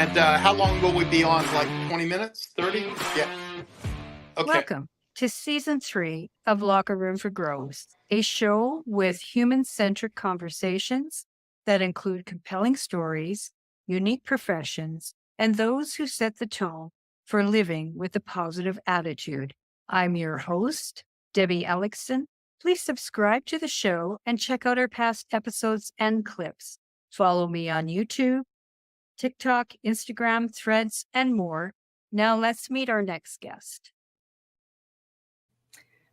And how long will we be on? Like 20 minutes? 30? Yeah. Okay. Welcome to Season 3 of Locker Room for Growth, a show with human-centric conversations that include compelling stories, unique professions, and those who set the tone for living with a positive attitude. I'm your host, Debbie Elicksen. Please subscribe to the show and check out our past episodes and clips. Follow me on YouTube, TikTok, Instagram, Threads, and more. Now let's meet our next guest.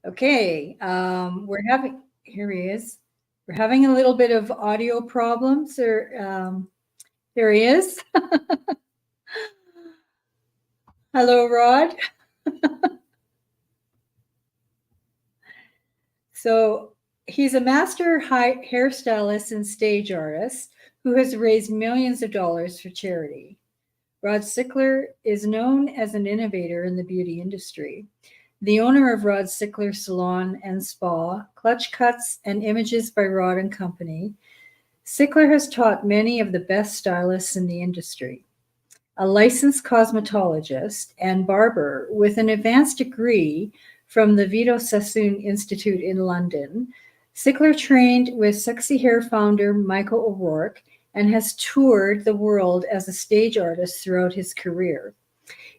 Okay, here he is. We're having a little bit of audio problems. There he is. Hello, Rod. So he's a master hairstylist and stage artist who has raised millions of dollars for charity. Rod Sickler is known as an innovator in the beauty industry. The owner of Rod Sickler Salon and Spa, Clutch Cuts and Images by Rod and Company, Sickler has taught many of the best stylists in the industry. A licensed cosmetologist and barber with an advanced degree from the Vito Sassoon Institute in London, Sickler trained with Sexy Hair founder Michael O'Rourke and has toured the world as a stage artist throughout his career.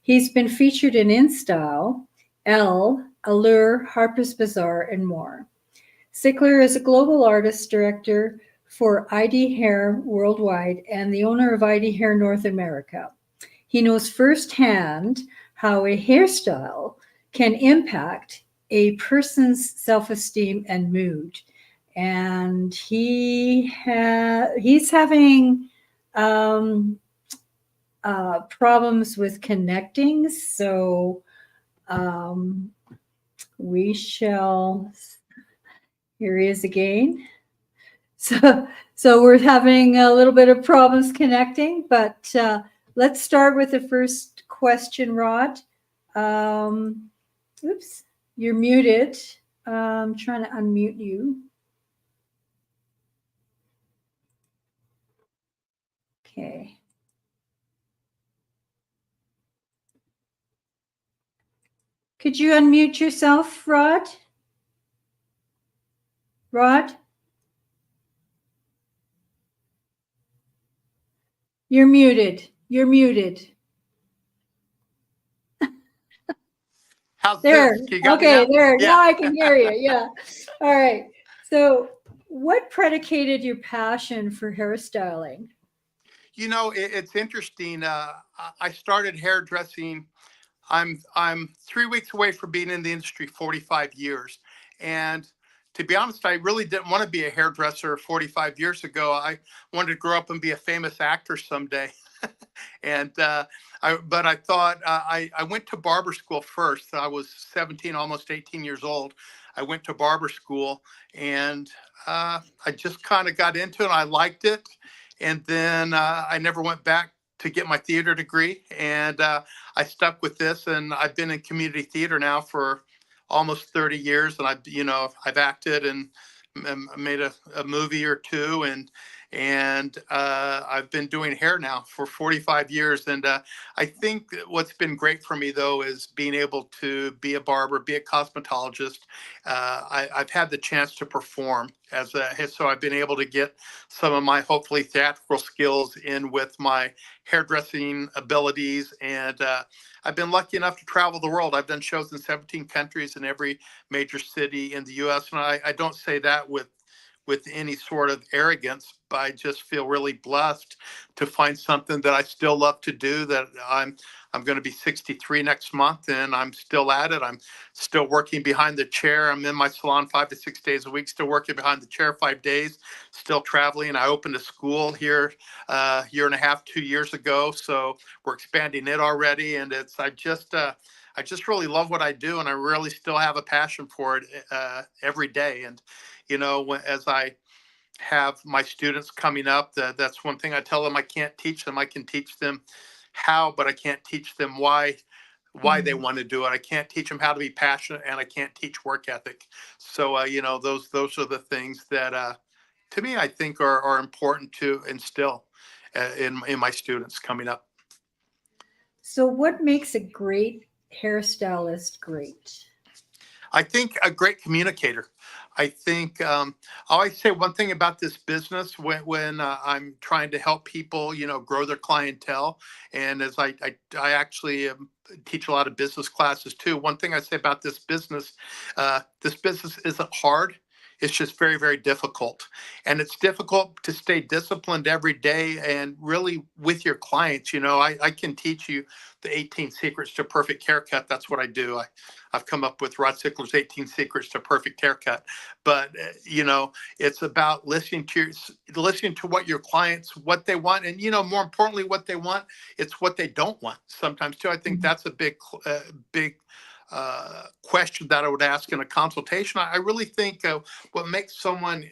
He's been featured in InStyle, Elle, Allure, Harper's Bazaar, and more. Sickler is a global artist director for IdHAIR worldwide and the owner of IdHAIR North America. He knows firsthand how a hairstyle can impact a person's self-esteem and mood. And he's having problems with connecting, so we shall. Here he is again. So we're having a little bit of problems connecting, but let's start with the first question, Rod. Oops, you're muted. I'm trying to unmute you. Okay. Could you unmute yourself, Rod? Rod? You're muted. You're muted. How's there. This? You got Okay, me now? there. Yeah. Now I can hear you. Yeah. All right. So what predicated your passion for hairstyling? You know, it's interesting. I started hairdressing. I'm 3 weeks away from being in the industry 45 years. And to be honest, I really didn't want to be a hairdresser 45 years ago. I wanted to grow up and be a famous actor someday. But I thought I went to barber school first. I was 17, almost 18 years old. I went to barber school and I just kind of got into it. I liked it. And then I never went back to get my theater degree. And I stuck with this, and I've been in community theater now for almost 30 years. And I've acted and made a movie or two, and I've been doing hair now for 45 years. And I think what's been great for me, though, is being able to be a barber, be a cosmetologist. I've had the chance to perform so I've been able to get some of my hopefully theatrical skills in with my hairdressing abilities. And I've been lucky enough to travel the world. I've done shows in 17 countries in every major city in the U.S. And I don't say that with any sort of arrogance, but I just feel really blessed to find something that I still love to do, that I'm going to be 63 next month and I'm still at it. I'm still working behind the chair. I'm in my salon 5 to 6 days a week, still working behind the chair 5 days, still traveling. I opened a school here a year and a half, 2 years ago. So we're expanding it already. And I just really love what I do. And I really still have a passion for it every day. And as I have my students coming up, that's one thing I tell them. I can't teach them. I can teach them how, but I can't teach them why they want to do it. I can't teach them how to be passionate, and I can't teach work ethic. So, those are the things that, to me, I think are important to instill in my students coming up. So, what makes a great hairstylist great? I think a great communicator. I think I always say one thing about this business when I'm trying to help people, grow their clientele, and as I actually teach a lot of business classes too. One thing I say about this business isn't hard. It's just very, very difficult. And it's difficult to stay disciplined every day and really with your clients. I can teach you the 18 secrets to perfect haircut. That's what I do. I've come up with Rod Sickler's 18 secrets to perfect haircut. But, it's about listening to what your clients, what they want. And, more importantly, what they want, it's what they don't want sometimes too. I think that's a big question that I would ask in a consultation. I really think what makes someone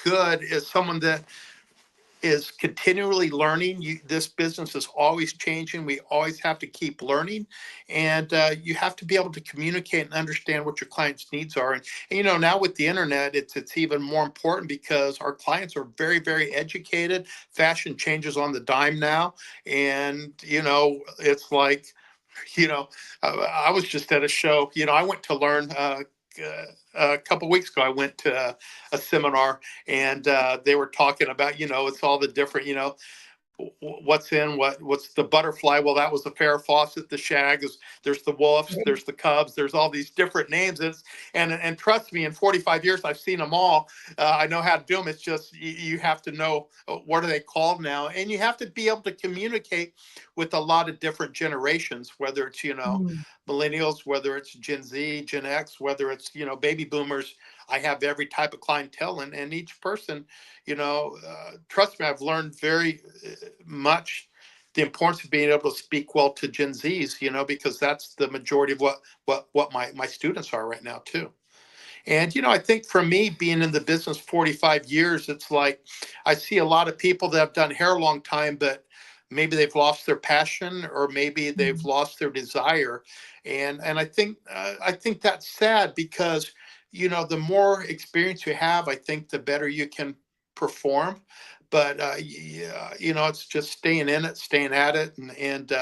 good is someone that is continually learning. This business is always changing. We always have to keep learning, and you have to be able to communicate and understand what your clients' needs are. And now with the internet, it's even more important because our clients are very, very educated. Fashion changes on the dime now, and it's like I was just at a show. I went to learn. A couple of weeks ago, I went to a seminar, and they were talking about, it's all the different, what's in what's the butterfly. Well, that was the Farrah Fawcett. The shag is, there's the wolves, there's the cubs, there's all these different names. And trust me, in 45 years I've seen them all. I know how to do them. It's just you have to know what are they called now, and you have to be able to communicate with a lot of different generations, whether it's millennials, whether it's Gen Z, Gen X, whether it's baby boomers. I have every type of clientele, and each person, trust me, I've learned very much the importance of being able to speak well to Gen Zs, because that's the majority of what my students are right now too. And, I think for me, being in the business 45 years, it's like I see a lot of people that have done hair a long time, but maybe they've lost their passion, or maybe they've lost their desire. And I think that's sad because, the more experience you have, I think the better you can perform. But, yeah, it's just staying in it, staying at it, and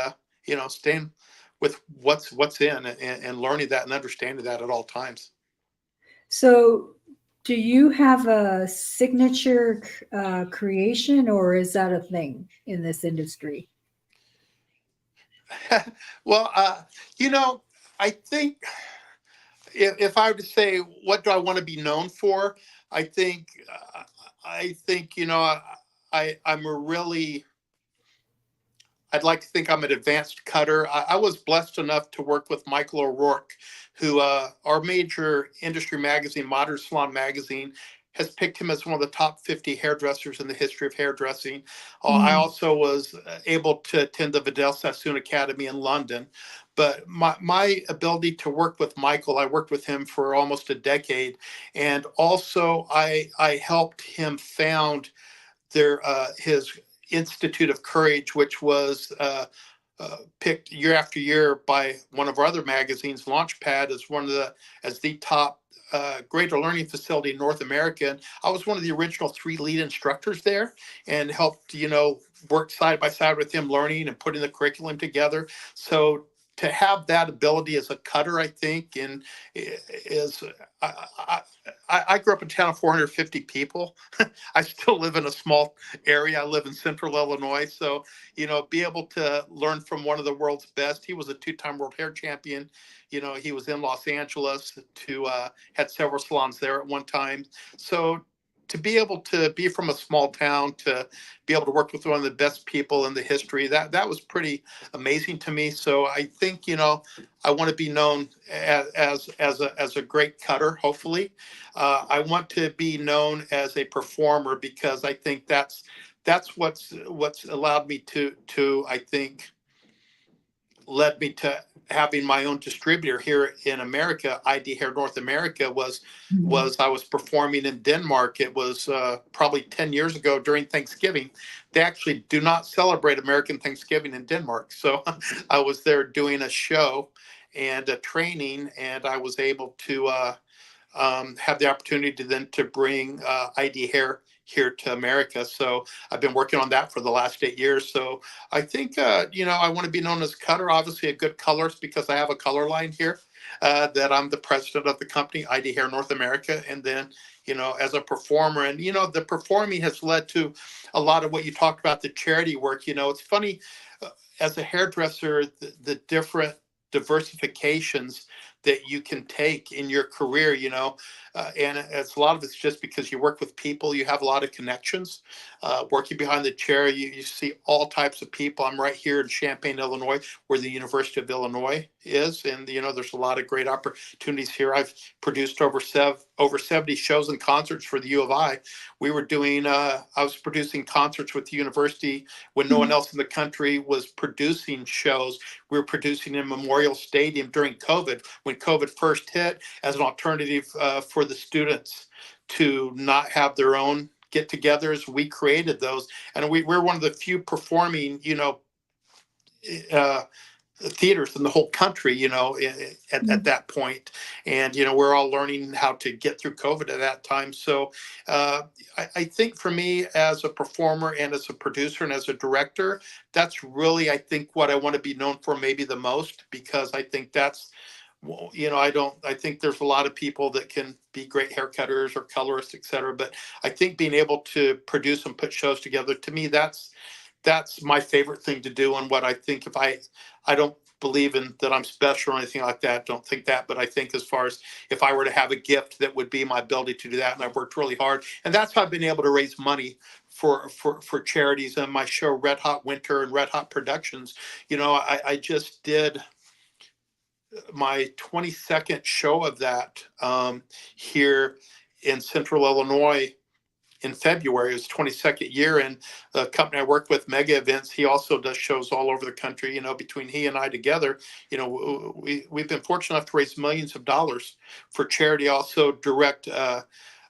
staying with what's in, and learning that and understanding that at all times. So, do you have a signature creation, or is that a thing in this industry? Well, I think if I were to say, what do I want to be known for? I think, I'm a really, I'd like to think I'm an advanced cutter. I was blessed enough to work with Michael O'Rourke, who our major industry magazine, Modern Salon Magazine, has picked him as one of the top 50 hairdressers in the history of hairdressing. I also was able to attend the Vidal Sassoon Academy in London. But my ability to work with Michael, I worked with him for almost a decade. And also I helped him found his Institute of Courage, which was picked year after year by one of our other magazines, Launchpad, as the top greater learning facility in North America. And I was one of the original 3 lead instructors there, and helped work side by side with him, learning and putting the curriculum together. So to have that ability as a cutter, I think, and is I grew up in a town of 450 people. I still live in a small area. I live in central Illinois. So, be able to learn from one of the world's best. He was a 2-time world hair champion. He was in Los Angeles had several salons there at one time. So to be able to be from a small town, to be able to work with one of the best people in the history, that was pretty amazing to me. So I think, I want to be known as a great cutter, hopefully. I want to be known as a performer, because I think that's what's allowed me to I think led me to having my own distributor here in America. IdHAIR North America was I was performing in Denmark. It was probably 10 years ago during Thanksgiving. They actually do not celebrate American Thanksgiving in Denmark. So I was there doing a show and a training, and I was able to have the opportunity to bring IdHAIR here to America. So I've been working on that for the last 8 years. So I think, I want to be known as a cutter, obviously a good colorist, because I have a color line here that I'm the president of the company, IdHAIR North America. And then, as a performer, and, the performing has led to a lot of what you talked about, the charity work. It's funny, as a hairdresser, the different diversifications that you can take in your career, and it's a lot of it's just because you work with people, you have a lot of connections. Working behind the chair, you see all types of people. I'm right here in Champaign, Illinois, where the University of Illinois is, and there's a lot of great opportunities here. I've produced over 70 shows and concerts for the U of I. We were doing, I was producing concerts with the university when no one else in the country was producing shows. We were producing in Memorial Stadium during COVID, when COVID first hit, as an alternative for the students to not have their own get-togethers. We created those, and we're one of the few performing, theaters in the whole country, at that point. And, we're all learning how to get through COVID at that time. So I think for me, as a performer and as a producer and as a director, that's really, I think, what I want to be known for maybe the most, because I think that's, I think there's a lot of people that can be great hair cutters or colorists, et cetera. But I think being able to produce and put shows together, to me, that's my favorite thing to do. And what I think, I don't believe in that I'm special or anything like that. Don't think that. But I think, as far as if I were to have a gift, that would be my ability to do that. And I've worked really hard. And that's how I've been able to raise money for charities. And my show, Red Hot Winter and Red Hot Productions, I just did my 22nd show of that here in Central Illinois in February. It was 22nd year, and the company I work with, Mega Events, he also does shows all over the country. Between he and I together, we've been fortunate enough to raise millions of dollars for charity. I also direct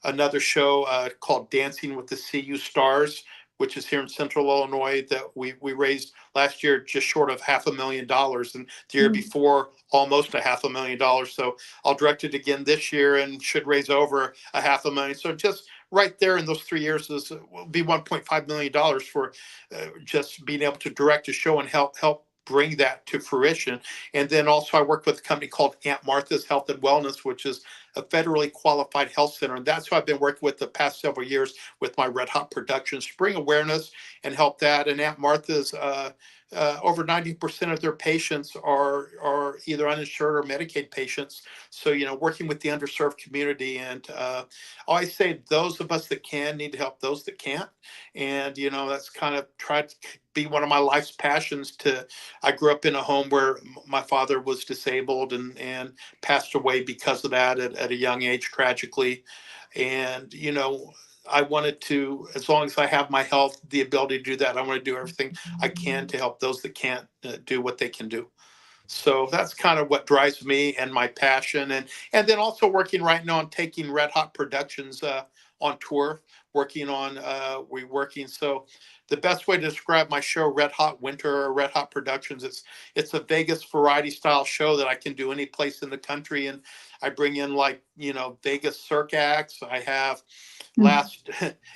another show called Dancing with the CU Stars, which is here in Central Illinois, that we raised last year just short of $500,000, and the year before almost $500,000. So I'll direct it again this year and should raise over $500,000. So just right there in those 3 years will be $1.5 million for just being able to direct a show and help bring that to fruition. And then also I work with a company called Aunt Martha's Health and Wellness, which is a federally qualified health center. And that's who I've been working with the past several years with my Red Hot Productions to bring awareness and help that. And Aunt Martha's, over 90% of their patients are either uninsured or Medicaid patients. So, working with the underserved community. And I always say those of us that can need to help those that can't. And, that's kind of tried to be one of my life's passions. I grew up in a home where my father was disabled and passed away because of that at a young age, tragically. And, I wanted to, as long as I have my health, the ability to do that, I want to do everything I can to help those that can't do what they can do. So that's kind of what drives me and my passion. And then also working right now on taking Red Hot Productions on tour, So the best way to describe my show, Red Hot Winter or Red Hot Productions, it's a Vegas variety style show that I can do any place in the country. And I bring in Vegas circ acts. I have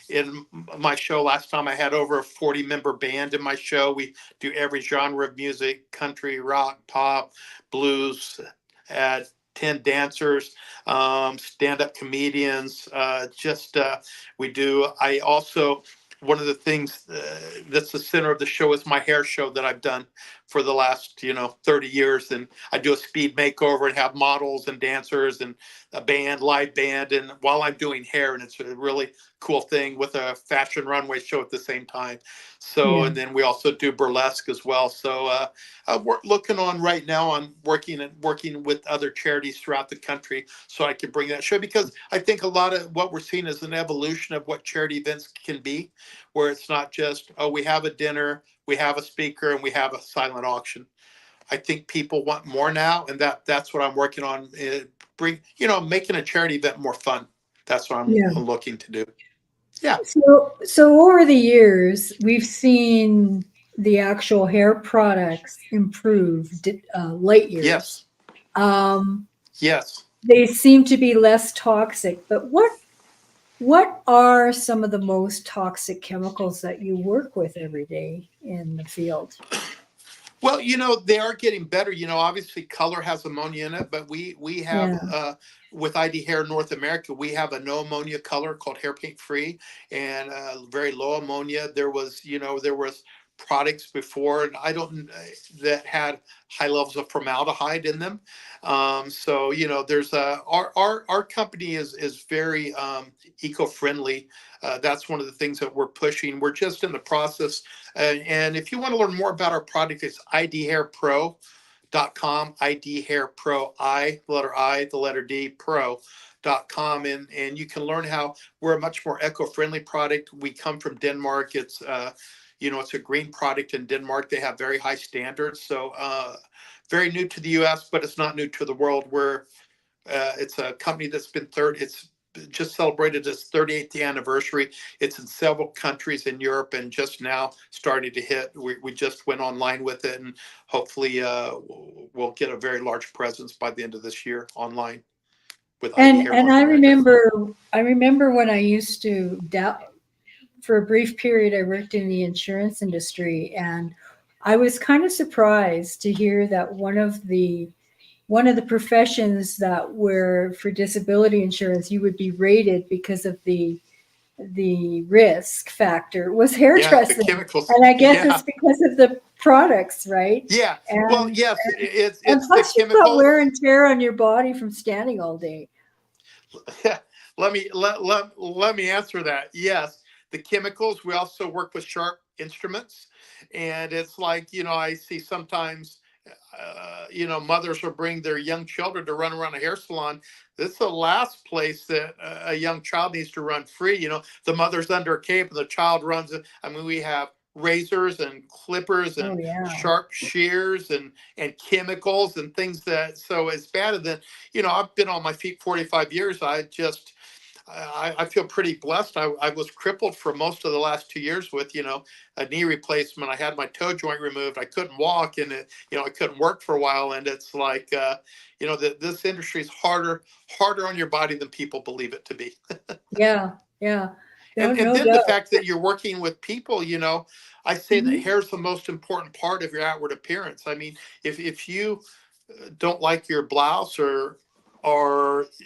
in my show last time, I had over a 40-member band in my show. We do every genre of music: country, rock, pop, blues. 10 dancers, stand-up comedians. I also, one of the things that's the center of the show is my hair show that I've done for the last 30 years. And I do a speed makeover and have models and dancers and a live band, and while I'm doing hair, and it's a really cool thing with a fashion runway show at the same time. So, and then we also do burlesque as well. So we're looking on right now on working with other charities throughout the country so I can bring that show, because I think a lot of what we're seeing is an evolution of what charity events can be, where it's not just, we have a dinner, we have a speaker, and we have a silent auction. I think people want more now, and that's what I'm working on. Making a charity event more fun. That's what I'm looking to do. Yeah. So over the years, we've seen the actual hair products improve light years. Yes. Yes. They seem to be less toxic, but what What are some of the most toxic chemicals that you work with every day in the field? Well, they are getting better. Obviously color has ammonia in it, but we have Yeah. with IdHAIR North America, we have a no ammonia color called hair paint free and very low ammonia. There was products before, and I don't that had high levels of formaldehyde in them. So there's our company is very eco-friendly. That's one of the things that we're pushing. We're just in the process. And if you want to learn more about our product, it's idhairpro.com, idhairpro, the letter I, the letter D, pro.com. And you can learn how we're a much more eco-friendly product. We come from Denmark. It's a green product in Denmark. They have very high standards. So very new to the US, but it's not new to the world. It's a company that's been it's just celebrated its 38th anniversary. It's in several countries in Europe and just now starting to hit. We just went online with it, and hopefully we'll get a very large presence by the end of this year online with IdHAIR And North I America. remember when I used to for a brief period I worked in the insurance industry, and I was kind of surprised to hear that one of the professions that were for disability insurance you would be rated because of the risk factor was Yeah, the hairdressing. chemicals. And I guess Yeah, it's because of the products, right? yeah. Well, And yes, and it's the plus you've got chemicals. wear and tear on your body from standing all day. Let me answer that. Yes, the chemicals. We also work with sharp instruments, and it's like I see sometimes. Mothers will bring their young children to run around a hair salon. This is the last place that a young child needs to run free. The mother's under a cape and the child runs. I mean, we have razors and clippers Oh and yeah. sharp shears and chemicals and things that. So it's bad. And then I've been on my feet 45 years. I feel pretty blessed. I was crippled for most of the last 2 years with, a knee replacement. I had my toe joint removed. I couldn't walk, and I couldn't work for a while. And it's like, that this industry is harder on your body than people believe it to be. Yeah. Yeah. No, And no then the doubt. fact that you're working with people, I say that Mhm. hair is the most important part of your outward appearance. I mean, if you don't like your blouse or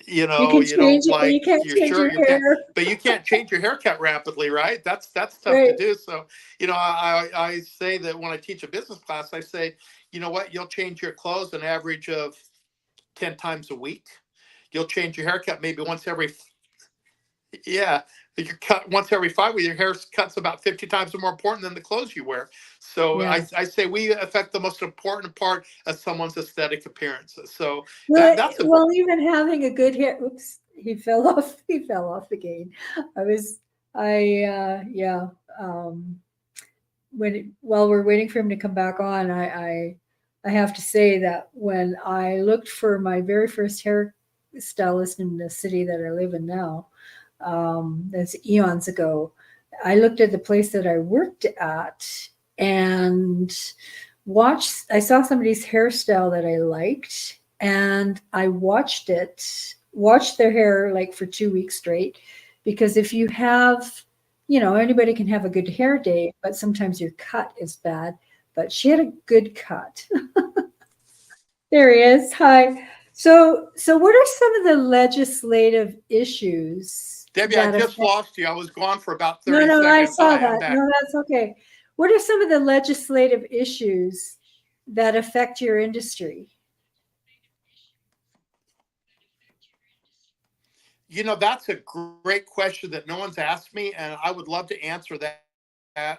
You can you don't change it, but like you can't your change shirt, your your pants, hair. but you can't change your haircut rapidly, right? That's tough to Right. do. So I say that when I teach a business class, I say, you know what, you'll change your clothes an average of 10 times a week. You'll change your haircut maybe once every, yeah, you're cut once every 5 weeks. Your hair cuts about 50 times more important than the clothes you wear. So Yeah. I say we affect the most important part of someone's aesthetic appearance. So Well, that's a even having a good hair. Oops, he fell off. He fell off again. I was. Yeah. Um, while we're waiting for him to come back on, I have to say that when I looked for my very first hair stylist in the city that I live in now, that's eons ago, I looked at the place that I worked at and I saw somebody's hairstyle that I liked, and I watched their hair like for 2 weeks straight. Because if you have, anybody can have a good hair day, but sometimes your cut is bad. But she had a good cut. There he is. Hi. So what are some of the legislative issues Debbie, I that just affect? lost you. I was gone for about No, 30 no, I seconds. saw Hi, I'm that. back. No, that's okay. What are some of the legislative issues that affect your industry? That's a great question that no one's asked me, and I would love to answer that.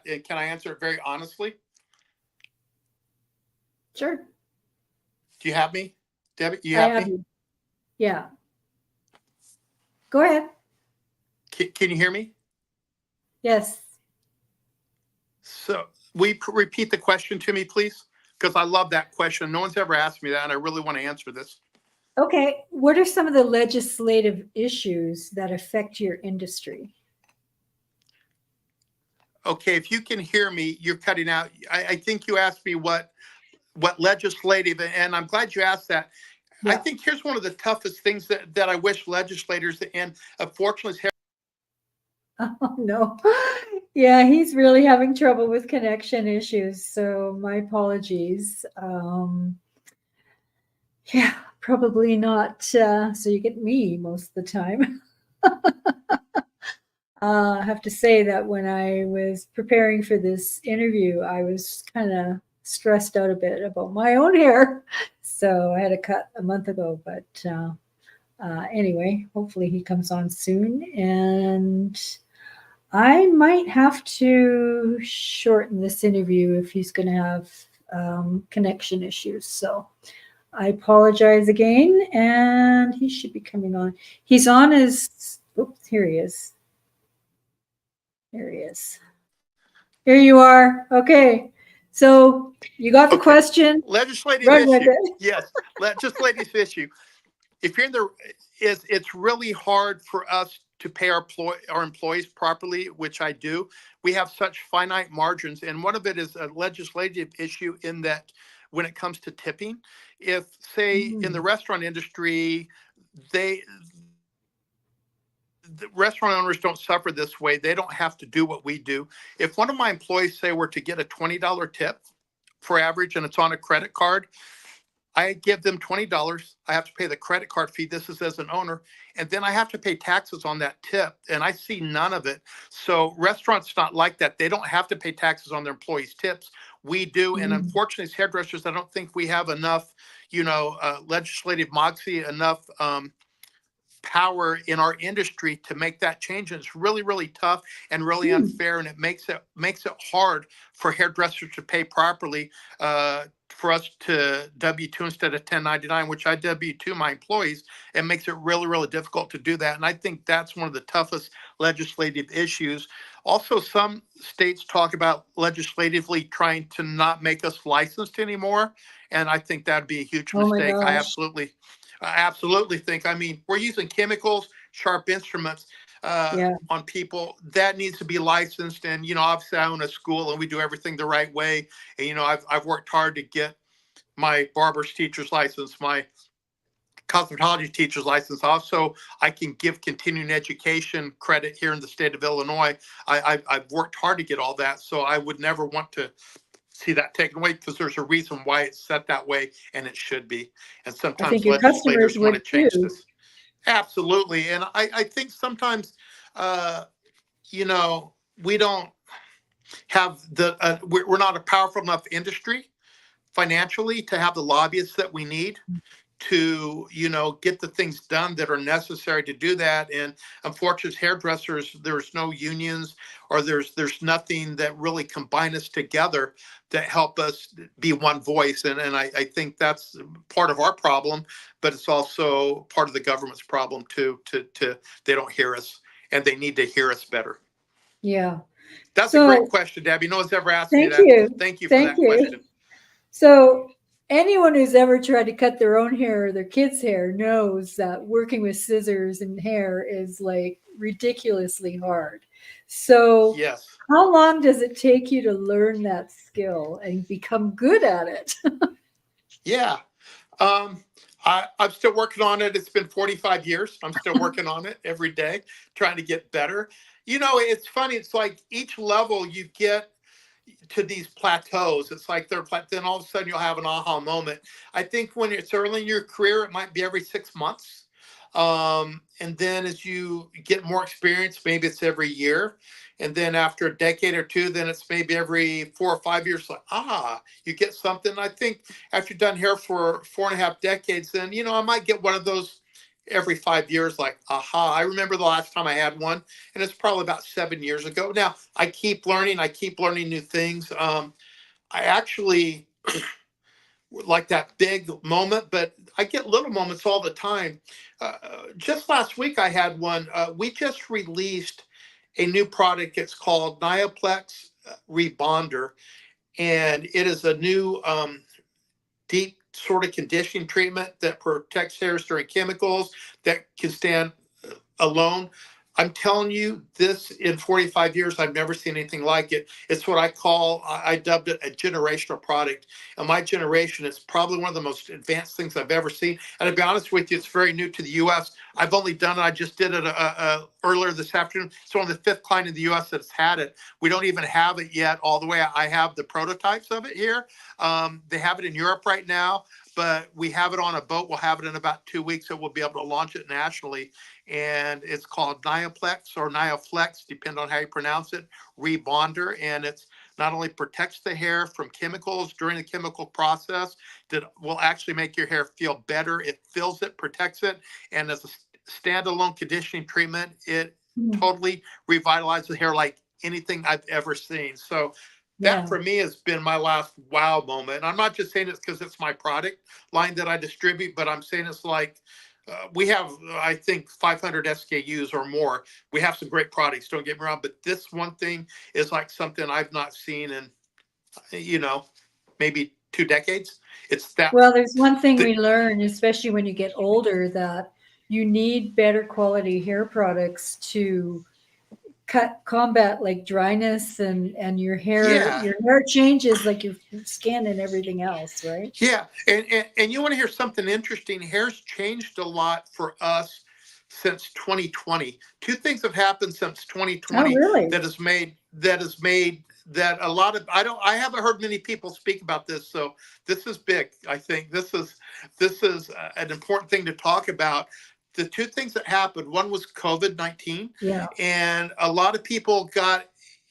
And can I answer it very honestly? Sure. Do you have me, Debbie? You I have have me? you. Yeah. Go ahead. Can you hear me? Yes. So, will you repeat the question to me, please? Because I love that question. No one's ever asked me that, and I really want to answer this. Okay. What are some of the legislative issues that affect your industry? Okay, if you can hear me, you're cutting out. I think you asked me what legislative, and I'm glad you asked that. I Yeah. think here's one of the toughest things that I wish legislators, and unfortunately Oh, no. Yeah, he's really having trouble with connection issues. So my apologies. Yeah, probably not. So you get me most of the time. I have to say that when I was preparing for this interview, I was kind of stressed out a bit about my own hair. So I had a cut a month ago, but anyway, hopefully he comes on soon. And I might have to shorten this interview if he's going to have connection issues. So I apologize again, and he should be coming on. He's on his. Oops, here he is. Here he is. Here you are. Okay. So you got the Okay. question. Legislative Run with issue. it. Yes. Legislative issue. If you're in the, it's really hard for us to pay our employees properly, which I do. We have such finite margins, and one of it is a legislative issue in that when it comes to tipping, if say in the restaurant industry, they the restaurant owners don't suffer this way. They don't have to do what we do. If one of my employees say were to get a $20 tip for average and it's on a credit card, I give them $20. I have to pay the credit card fee. This is as an owner. And then I have to pay taxes on that tip. And I see none of it. So restaurants not like that. They don't have to pay taxes on their employees' tips. We do. And unfortunately, as hairdressers, I don't think we have enough, legislative moxie, enough power in our industry to make that change. And it's really, really tough and really unfair. And it makes it hard for hairdressers to pay properly, for us to W-2 instead of 1099, which I W-2 my employees. It makes it really, really difficult to do that. And I think that's one of the toughest legislative issues. Also, some states talk about legislatively trying to not make us licensed anymore. And I think that'd be a huge Oh my mistake. I gosh. absolutely think, I mean, we're using chemicals, sharp instruments Yeah. on people that needs to be licensed. And, obviously I own a school and we do everything the right way. And, I've worked hard to get my barber's teacher's license, my cosmetology teacher's license. Also, I can give continuing education credit here in the state of Illinois. I've worked hard to get all that. So I would never want to see that taken away because there's a reason why it's set that way and it should be. And I think sometimes your customers legislators want to would too. change this. Absolutely. And I think sometimes, uh, we don't have we're not a powerful enough industry financially to have the lobbyists that we need to get the things done that are necessary to do that. And unfortunately, as hairdressers, there's no unions or there's nothing that really combine us together that help us be one voice. And I think that's part of our problem, but it's also part of the government's problem too. To they don't hear us and they need to hear us better. Yeah. That's a great question, Debbie. No one's ever asked me Thank that. you. Thank you for Thank that you. question. So anyone who's ever tried to cut their own hair or their kids' hair knows that working with scissors and hair is like ridiculously hard. So Yes. how long does it take you to learn that skill and become good at it? Yeah. I'm still working on it. It's been 45 years. I'm still working on it every day, trying to get better. It's funny. It's like each level you get to these plateaus. It's like then all of a sudden you'll have an aha moment. I think when it's early in your career, it might be every 6 months. And then as you get more experience, maybe it's every year. And then after a decade or two, then it's maybe every 4 or 5 years, like, you get something. I think after you've done hair for 4.5 decades, then, I might get one of those every 5 years, like, I remember the last time I had one, and it's probably about 7 years ago. Now, I keep learning new things. I actually like that big moment, but I get little moments all the time. Just last week, I had one. We just released a new product. It's called Nioplex Rebonder, and it is a new deep sort of conditioning treatment that protects hairs during chemicals that can stand alone. I'm telling you, this in 45 years, I've never seen anything like it. It's what I dubbed it a generational product. And my generation, it's probably one of the most advanced things I've ever seen. And to be honest with you, it's very new to the US. I've only done it, I just did it earlier this afternoon. It's one of the fifth client in the US that's had it. We don't even have it yet all the way. I have the prototypes of it here. They have it in Europe right now, but we have it on a boat. We'll have it in about 2 weeks, so we'll be able to launch it nationally. And it's called Nioplex or Nioflex, depending on how you pronounce it, rebonder. And it's not only protects the hair from chemicals during the chemical process, that will actually make your hair feel better. It fills it, protects it, and as a standalone conditioning treatment, it totally revitalizes the hair like anything I've ever seen. So that for me has been my last wow moment. And I'm not just saying it's because it's my product line that I distribute, but I'm saying it's like, we have, I think, 500 SKUs or more. We have some great products, don't get me wrong, but this one thing is like something I've not seen in, maybe 2 decades. It's that. Well, there's one thing we learn, especially when you get older, that you need better quality hair products to combat like dryness and your hair changes like your skin and everything else, right? Yeah, and you want to hear something interesting? Hair's changed a lot for us since 2020. Two things have happened since 2020 really? that has made that a lot of I haven't heard many people speak about this, so this is big. I think this is an important thing to talk about. The two things that happened, one was COVID-19, and a lot of people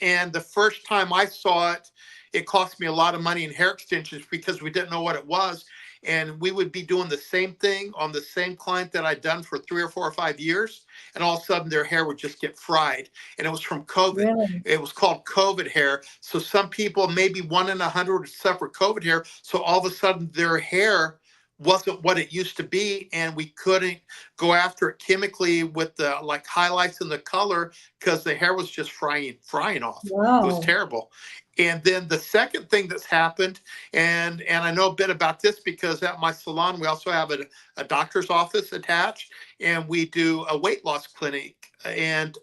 and the first time I saw it, it cost me a lot of money in hair extensions because we didn't know what it was. And we would be doing the same thing on the same client that I'd done for 3 or 4 or 5 years. And all of a sudden their hair would just get fried. And it was from COVID. Really? It was called COVID hair. So some people, maybe 1 in 100 would suffer COVID hair. So all of a sudden their hair wasn't what it used to be. And we couldn't go after it chemically with the like highlights and the color because the hair was just frying off. Wow. It was terrible. And then the second thing that's happened, and I know a bit about this because at my salon, we also have a doctor's office attached, and we do a weight loss clinic. And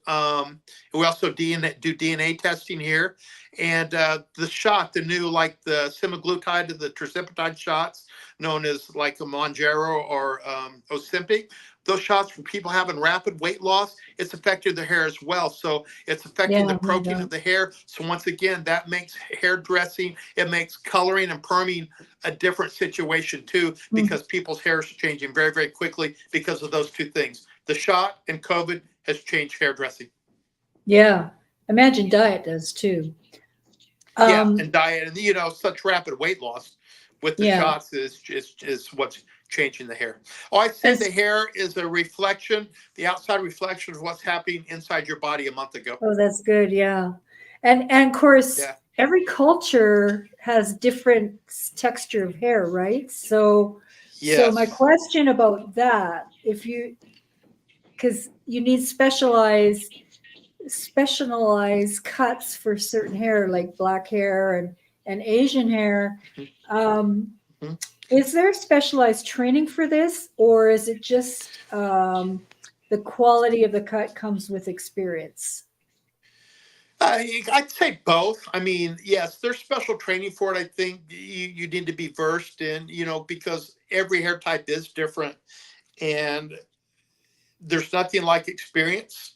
we also do DNA testing here. And the new, like the semaglutide and the tirzepatide shots, known as like a Mounjaro or Ozempic, those shots for people having rapid weight loss, it's affected the hair as well. So it's affecting the protein of the hair. So once again, that makes hair dressing, it makes coloring and perming a different situation too, because people's hair is changing very, very quickly because of those two things. The shot and COVID has changed hairdressing. Yeah. Imagine diet does too. And diet and, such rapid weight loss with the shots is what's changing the hair. Oh, I'd say the hair is a reflection, the outside reflection of what's happening inside your body a month ago. Oh, that's good. Yeah. And of course, every culture has different texture of hair, right? So my question about that, because you need specialized cuts for certain hair, like black hair and Asian hair. Is there specialized training for this, or is it just the quality of the cut comes with experience? I'd say both. I mean, yes, there's special training for it. I think you need to be versed in, because every hair type is different, and there's nothing like experience,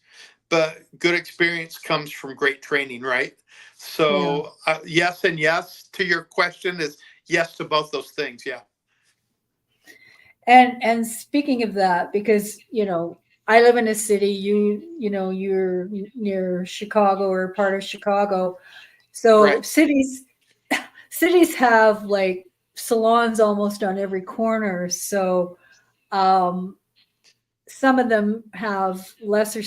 but good experience comes from great training, right? So yes and yes to your question is yes to both those things. Yeah. And speaking of that, because I live in a city, you're near Chicago or part of Chicago, so cities have like salons almost on every corner. So some of them have lesser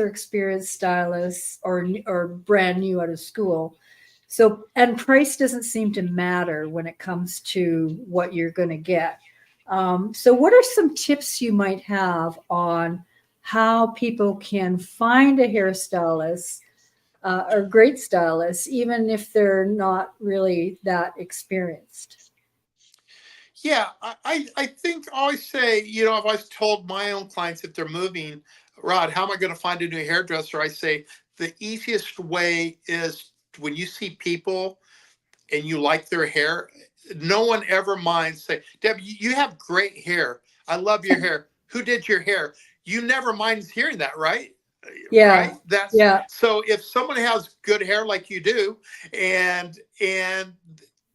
experienced stylists or brand new out of school. So, and price doesn't seem to matter when it comes to what you're going to get. So what are some tips you might have on how people can find a hairstylist or great stylist, even if they're not really that experienced? Yeah, I think I always say, I've always told my own clients if they're moving Rod, how am I going to find a new hairdresser? I say the easiest way is when you see people and you like their hair, no one ever minds say, Deb, you have great hair. I love your hair. Who did your hair? You never mind hearing that, right? Yeah. Right? That's Yeah. so if someone has good hair like you do, and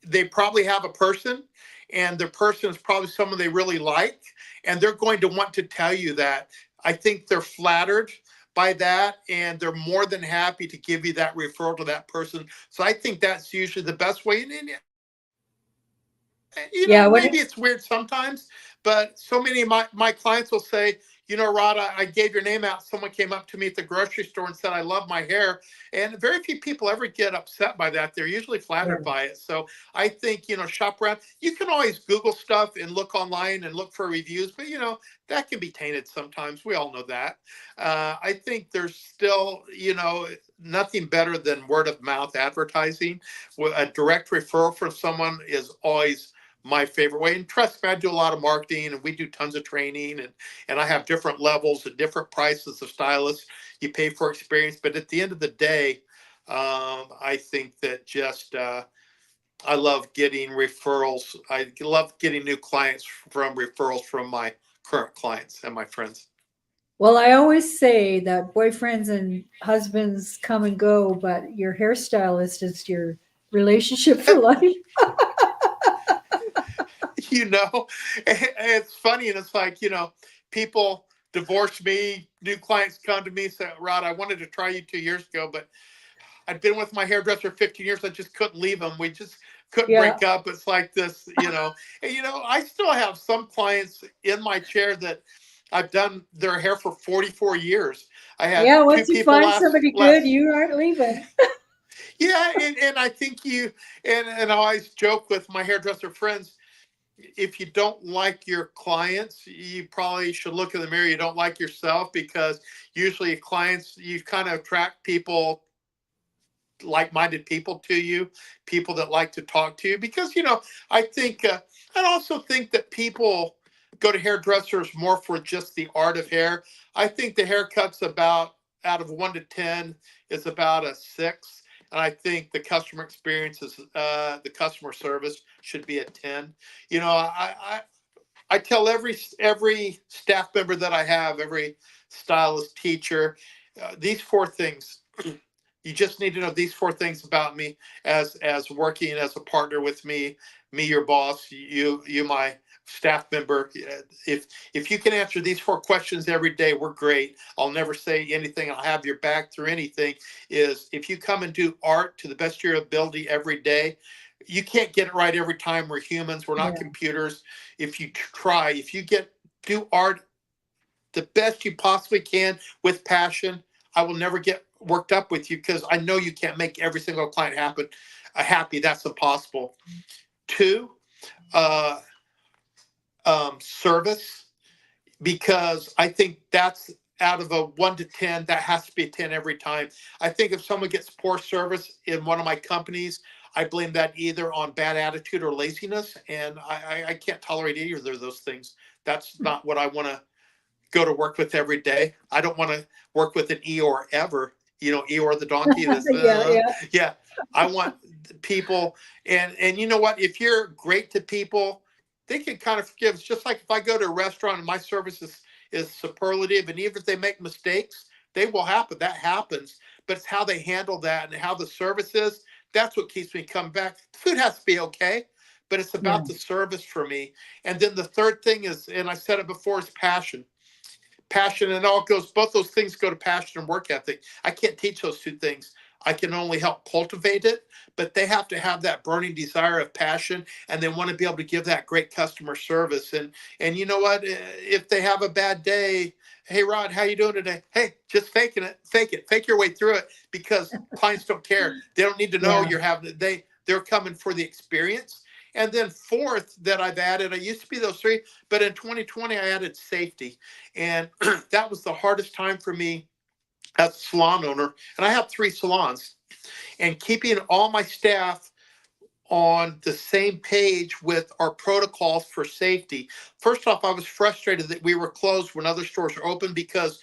they probably have a person, and the person is probably someone they really like, and they're going to want to tell you that. I think they're flattered by that, and they're more than happy to give you that referral to that person. So I think that's usually the best way. Yeah. Maybe it's weird sometimes, but so many of my clients will say, Rod, I gave your name out. Someone came up to me at the grocery store and said, I love my hair. And very few people ever get upset by that. They're usually flattered by it. So I think, shop around. You can always Google stuff and look online and look for reviews, but, that can be tainted sometimes. We all know that. I think there's still, nothing better than word of mouth advertising. A direct referral from someone is always my favorite way. And trust me, I do a lot of marketing and we do tons of training, and I have different levels and different prices of stylists. You pay for experience, but at the end of the day, I think that just I love getting referrals. I love getting new clients from referrals from my current clients and my friends. Well, I always say that boyfriends and husbands come and go, but your hairstylist is your relationship for life. It's funny, and it's like, people divorce me, new clients come to me, say, Rod, I wanted to try you 2 years ago, but I'd been with my hairdresser 15 years. I just couldn't leave him. We just couldn't Yeah. break up. It's like this, and, I still have some clients in my chair that I've done their hair for 44 years. I had Yeah. two Once you people find somebody good, last you aren't leaving. yeah, and I think and I always joke with my hairdresser friends, if you don't like your clients, you probably should look in the mirror. You don't like yourself, because usually clients, you kind of attract people, like-minded people to you, people that like to talk to you, because, I think, I also think that people go to hairdressers more for just the art of hair. I think the haircut's about, out of 1 to 10, is about a 6. And I think the customer experience is, the customer service should be a 10. I tell every staff member that I have, every stylist, teacher, these 4 things. You just need to know these 4 things about me, as working as a partner with me, your boss, you my staff member. If you can answer these 4 questions every day, we're great. I'll never say anything. I'll have your back through anything. Is if you come and do art to the best of your ability every day. You can't get it right every time. We're humans. We're not Yeah. computers. If you try, if you do art the best you possibly can with passion, I will never get worked up with you, because I know you can't make every single client happy. That's impossible. 2, uh, service, because I think that's, out of a 1 to 10, that has to be a 10 every time. I think if someone gets poor service in one of my companies, I blame that either on bad attitude or laziness, and I can't tolerate either of those things. That's not what I want to go to work with every day. I don't want to work with an Eeyore ever. Eeyore the donkey. Yeah. Yeah. Yeah. I want people, and you know what? If you're great to people, they can kind of forgive. It's just like if I go to a restaurant and my service is superlative, and even if they make mistakes, they will happen. That happens, but it's how they handle that and how the service is. That's what keeps me coming back. Food has to be okay, but it's Yeah. about the service for me. And then the third thing is, and I said it before, is passion. Passion, and all goes, both those things go to passion and work ethic. I can't teach those 2 things. I can only help cultivate it, but they have to have that burning desire of passion, and they want to be able to give that great customer service. And you know what? If they have a bad day, hey Rod, how you doing today? Hey, just fake it, fake your way through it, because clients don't care. They don't need to know Yeah. you're having. They're coming for the experience. And then fourth that I've added, I used to be those 3, but in 2020 I added safety. And that was the hardest time for me as a salon owner. And I have 3 salons, and keeping all my staff on the same page with our protocols for safety. First off, I was frustrated that we were closed when other stores are open, because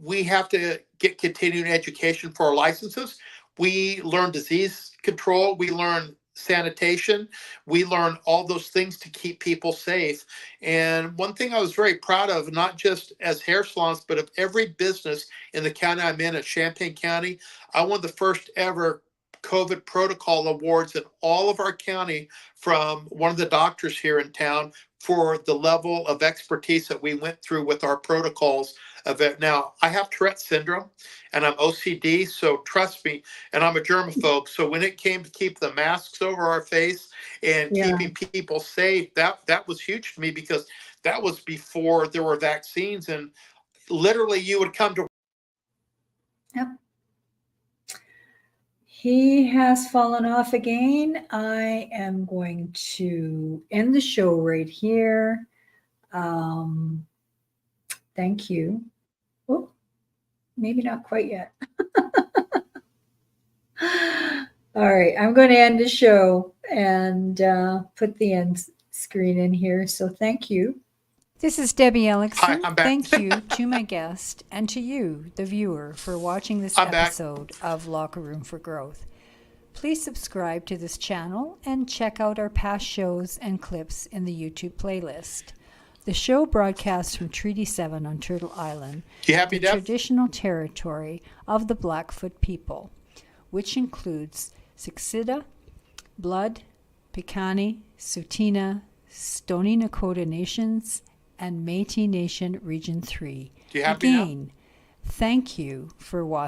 we have to get continuing education for our licenses. We learn disease control. We learn sanitation. We learn all those things to keep people safe. And one thing I was very proud of, not just as hair salons, but of every business in the county I'm in, at Champaign County, I won the first ever COVID protocol awards in all of our county from one of the doctors here in town for the level of expertise that we went through with our protocols of it. Now, I have Tourette's syndrome and I'm OCD, so trust me, and I'm a germaphobe. So when it came to keep the masks over our face and Yeah. keeping people safe, that was huge to me, because that was before there were vaccines, and literally you would come to. Yep. He has fallen off again. I am going to end the show right here. Thank you. Oh, maybe not quite yet. All right, I'm going to end the show and put the end screen in here. So thank you. This is Debbie Hi, Elicksen. I'm back. Thank you to my guest and to you, the viewer, for watching this I'm back. episode of Locker Room for Growth. Please subscribe to this channel and check out our past shows and clips in the YouTube playlist. The show broadcasts from Treaty 7 on Turtle Island, You happy, the Deb? traditional territory of the Blackfoot people, which includes Siksika, Blood, Piikani, Tsuut'ina, Stoney Nakoda Nations, and Métis Nation Region 3. You happy now? Again, thank you for watching.